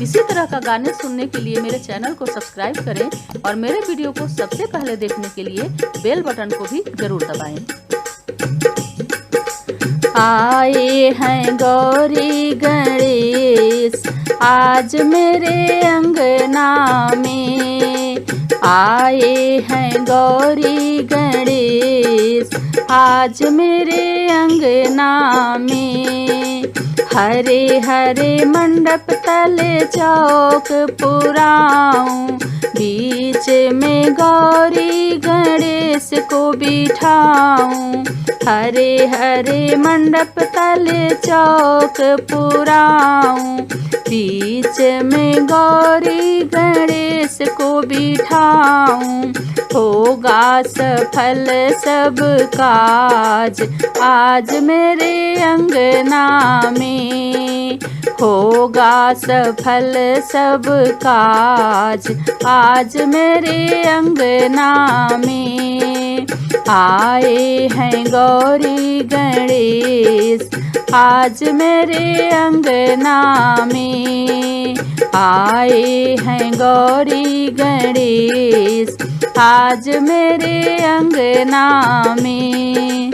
इसी तरह का गाने सुनने के लिए मेरे चैनल को सब्सक्राइब करें और मेरे वीडियो को सबसे पहले देखने के लिए बेल बटन को भी जरूर दबाएं। आए हैं गौरी गणेश आज मेरे अंगना में, आए हैं गौरी गणेश आज मेरे अंगना में। हरे हरे मंडप तले चौक पुराऊं, बीच में गौरी गणेश को बिठाऊं। हरे हरे मंडप तले चौक पुराऊं, बीच में गौरी गणेश को बिठाऊं। होगा सफल सब काज आज मेरे अंगना में, होगा सफल सब काज आज मेरे अंगना में। आए हैं गौरी गणेश आज मेरे अंगना में, आए हैं गौरी गणेश आज मेरे अंगना में।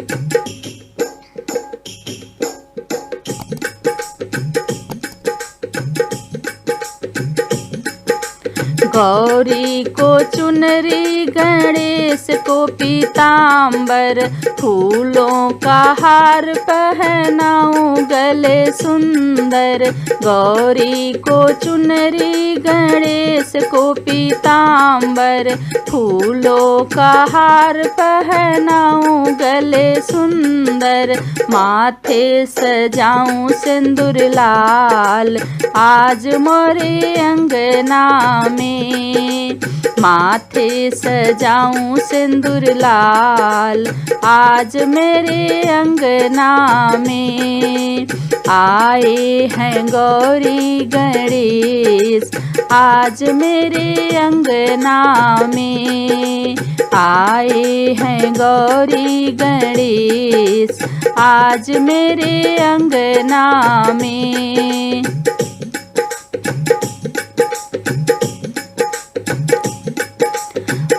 गौरी को चुनरी गणेश को पीतांबर, फूलों का हार पहनाऊं गले सुंदर। गौरी को चुनरी गणेश को पीतांबर, फूलों का हार पहनाऊं गले सुंदर। माथे सजाऊं सिंदूर लाल आज मोरे अंगना में, माथे सजाऊं सिंदूर लाल आज मेरे अंगना में। आए हैं गौरी गणेश आज मेरे अंगना में, आए हैं गौरी गणेश आज मेरे अंगना में।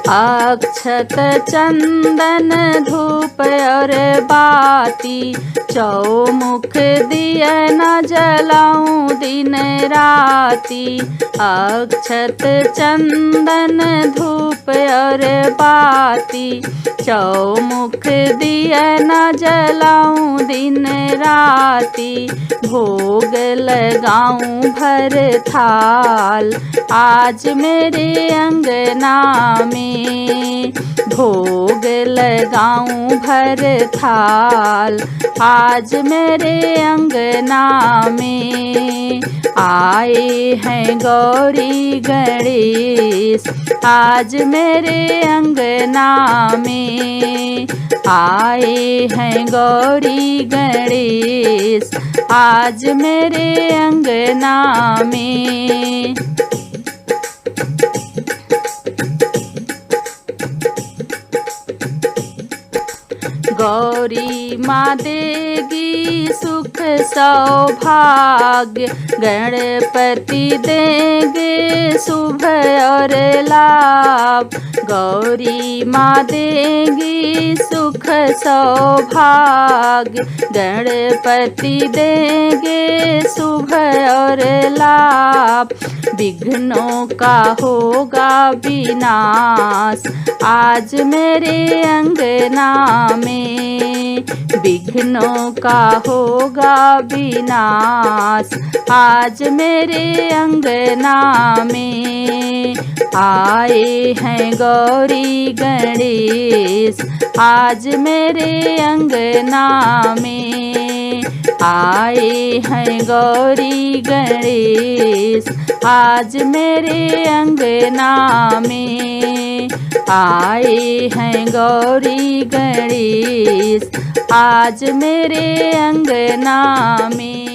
अक्षत चंदन धूप और बाती, चौमुख दिया न जलाऊं दिन राती। अक्षत चंदन धूप और बाती, चौमुख दिया न जलाऊं दिन राती। भोग लगाऊं भर थाल आज मेरे अंगना में, भोग लगाऊं भर थाल आज मेरे अंगना में। आए हैं गौरी गणेश आज मेरे अंगना में, आए हैं गौरी गणेश आज मेरे अंगना में। गौरी माँ देगी सुख सौभाग्य, गणपति देंगे शुभ और लाभ। गौरी माँ देगी सुख सौभाग्य, गणपति देंगे शुभ और लाभ। विघ्नों का होगा विनाश आज मेरे अंगना में, विघ्नों का होगा विनाश आज मेरे अंगना में। आए हैं गौरी गणेश आज मेरे अंगना में, आए हैं गौरी गणेश आज मेरे अंगना में। आए हैं गौरी गणेश आज मेरे अंगना में।